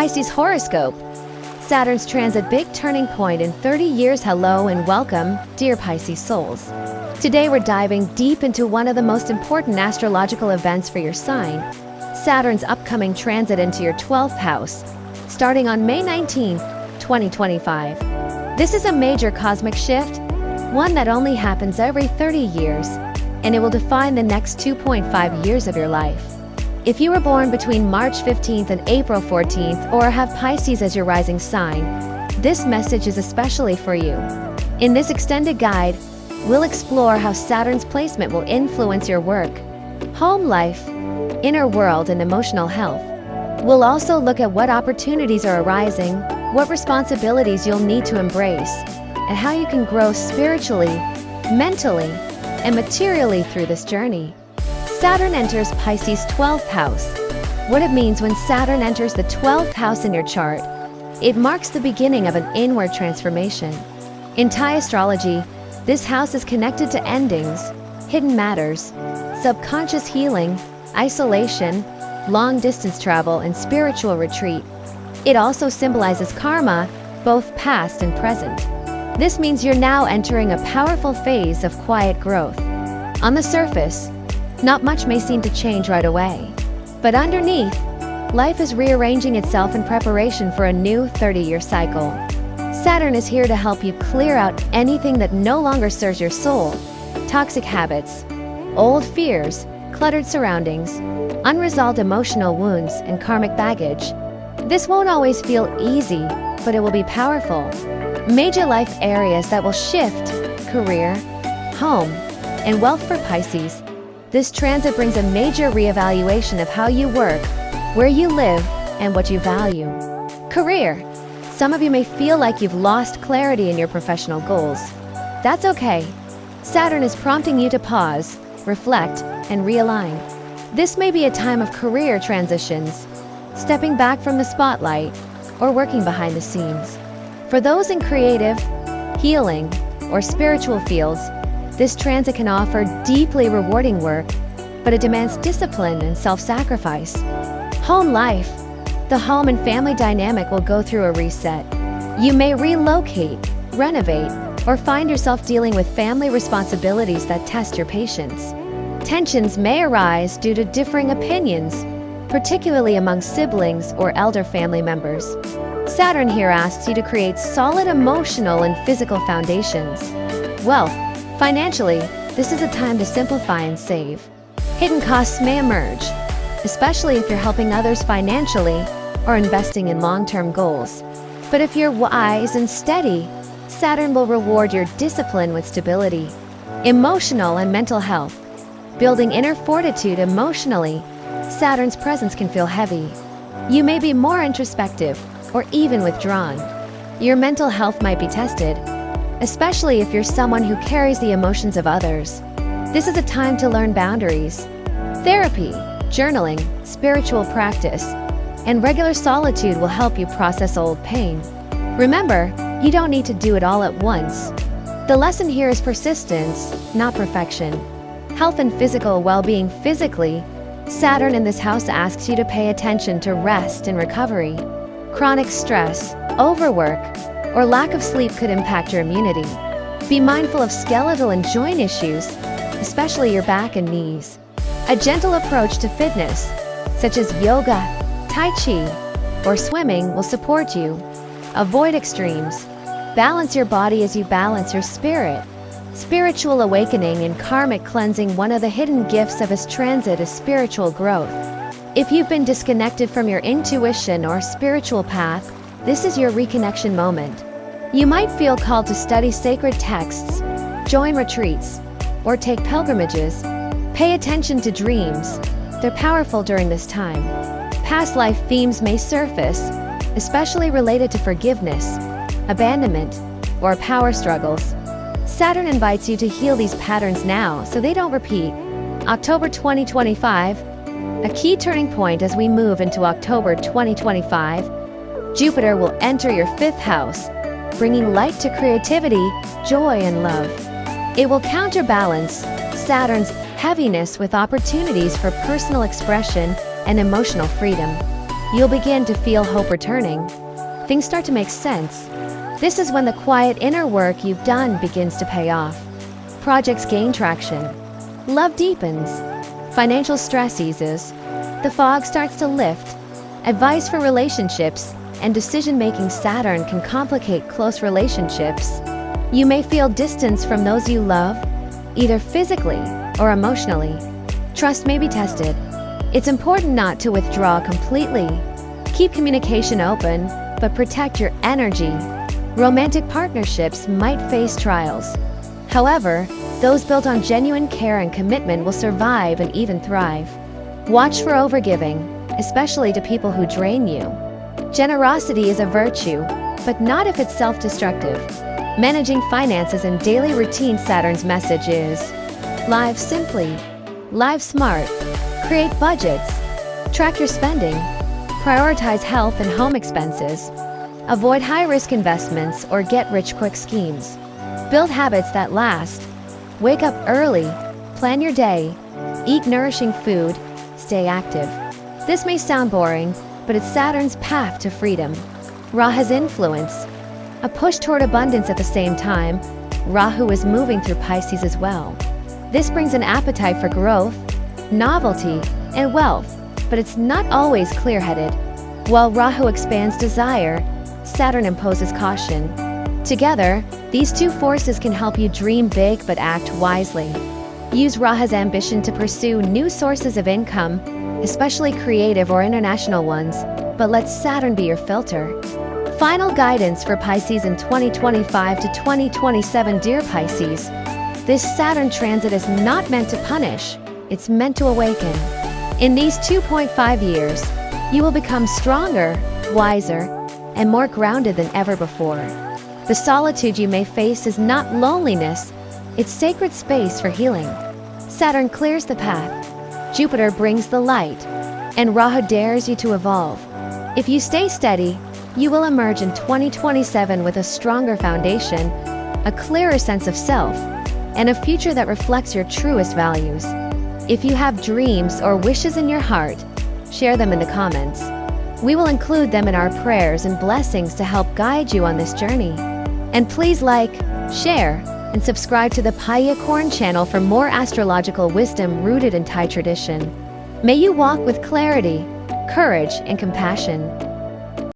Pisces horoscope. Saturn's transit big turning point in 30 years. Hello and welcome, dear Pisces souls. Today we're diving deep into one of the most important astrological events for your sign, Saturn's upcoming transit into your 12th house, starting on May 19, 2025. This is a major cosmic shift, one that only happens every 30 years, and it will define the next 2.5 years of your life. If you were born between March 15th and April 14th or have Pisces as your rising sign, this message is especially for you. In this extended guide, we'll explore how Saturn's placement will influence your work, home life, inner world, and emotional health. We'll also look at what opportunities are arising, what responsibilities you'll need to embrace, and how you can grow spiritually, mentally, and materially through this journey. Saturn enters Pisces' 12th house. What it means when Saturn enters the 12th house in your chart, it marks the beginning of an inward transformation. In thaiastrology, this house is connected to endings, hidden matters, subconscious healing, isolation, long-distance travel, and spiritual retreat. It also symbolizes karma, both past and present. This means you're now entering a powerful phase of quiet growth. On the surface, not much may seem to change right away. But underneath, life is rearranging itself in preparation for a new 30-year cycle. Saturn is here to help you clear out anything that no longer serves your soul, toxic habits, old fears, cluttered surroundings, unresolved emotional wounds, and karmic baggage. This won't always feel easy, but it will be powerful. Major life areas that will shift: career, home, and wealth for Pisces. This transit brings a major reevaluation of how you work, where you live, and what you value. Career. Some of you may feel like you've lost clarity in your professional goals. That's okay. Saturn is prompting you to pause, reflect, and realign. This may be a time of career transitions, stepping back from the spotlight, or working behind the scenes. For those in creative, healing, or spiritual fields, this transit can offer deeply rewarding work, but it demands discipline and self-sacrifice. Home life. The home and family dynamic will go through a reset. You may relocate, renovate, or find yourself dealing with family responsibilities that test your patience. Tensions may arise due to differing opinions, particularly among siblings or elder family members. Saturn here asks you to create solid emotional and physical foundations. Wealth. Financially, this is a time to simplify and save. Hidden costs may emerge, especially if you're helping others financially or investing in long-term goals. But if you're wise and steady, Saturn will reward your discipline with stability. Emotional and mental health. Building inner fortitude emotionally, Saturn's presence can feel heavy. You may be more introspective or even withdrawn. Your mental health might be tested, especially if you're someone who carries the emotions of others. This is a time to learn boundaries. Therapy, journaling, spiritual practice, and regular solitude will help you process old pain. Remember, you don't need to do it all at once. The lesson here is persistence, not perfection. Health and physical well-being. Physically, Saturn in this house asks you to pay attention to rest and recovery. Chronic stress, overwork, or lack of sleep could impact your immunity. Be mindful of skeletal and joint issues, especially your back and knees. A gentle approach to fitness, such as yoga, tai chi, or swimming, will support you. Avoid extremes. Balance your body as you balance your spirit. Spiritual awakening and karmic cleansing. One of the hidden gifts of this transit is spiritual growth. If you've been disconnected from your intuition or spiritual path, this is your reconnection moment. You might feel called to study sacred texts, join retreats, or take pilgrimages. Pay attention to dreams. They're powerful during this time. Past life themes may surface, especially related to forgiveness, abandonment, or power struggles. Saturn invites you to heal these patterns now so they don't repeat. October 2025, a key turning point as we move into October 2025. Jupiter will enter your 5th house, bringing light to creativity, joy, and love. It will counterbalance Saturn's heaviness with opportunities for personal expression and emotional freedom. you'll begin to feel hope returning. Things start to make sense. This is when the quiet inner work you've done begins to pay off. Projects gain traction. Love deepens. Financial stress eases. The fog starts to lift. Advice for relationships and decision-making. Saturn can complicate close relationships. You may feel distance from those you love, either physically or emotionally. Trust may be tested. It's important not to withdraw completely. Keep communication open, but protect your energy. Romantic partnerships might face trials. However, those built on genuine care and commitment will survive and even thrive. Watch for overgiving, especially to people who drain you. Generosity is a virtue, but not if it's self-destructive. Managing finances and daily routine. Saturn's message is: live simply, live smart, create budgets, track your spending, prioritize health and home expenses, avoid high-risk investments or get-rich-quick schemes. Build habits that last. Wake up early, plan your day, eat nourishing food, stay active. This may sound boring, but it's Saturn's path to freedom. Rahu's influence. A push toward abundance. At the same time, Rahu is moving through Pisces as well. This brings an appetite for growth, novelty, and wealth, but it's not always clear-headed. While Rahu expands desire, Saturn imposes caution. Together, these two forces can help you dream big but act wisely. Use Rahu's ambition to pursue new sources of income, especially creative or international ones, but let Saturn be your filter. Final guidance for Pisces in 2025 to 2027. Dear Pisces, this Saturn transit is not meant to punish, it's meant to awaken. In these 2.5 years, you will become stronger, wiser, and more grounded than ever before. The solitude you may face is not loneliness, it's sacred space for healing. Saturn clears the path, Jupiter brings the light, and Rahu dares you to evolve. If you stay steady, you will emerge in 2027 with a stronger foundation, a clearer sense of self, and a future that reflects your truest values. If you have dreams or wishes in your heart, share them in the comments. We will include them in our prayers and blessings to help guide you on this journey. And please like, share, and subscribe to the Thaiacorn channel for more astrological wisdom rooted in Thai tradition. May you walk with clarity, courage, and compassion.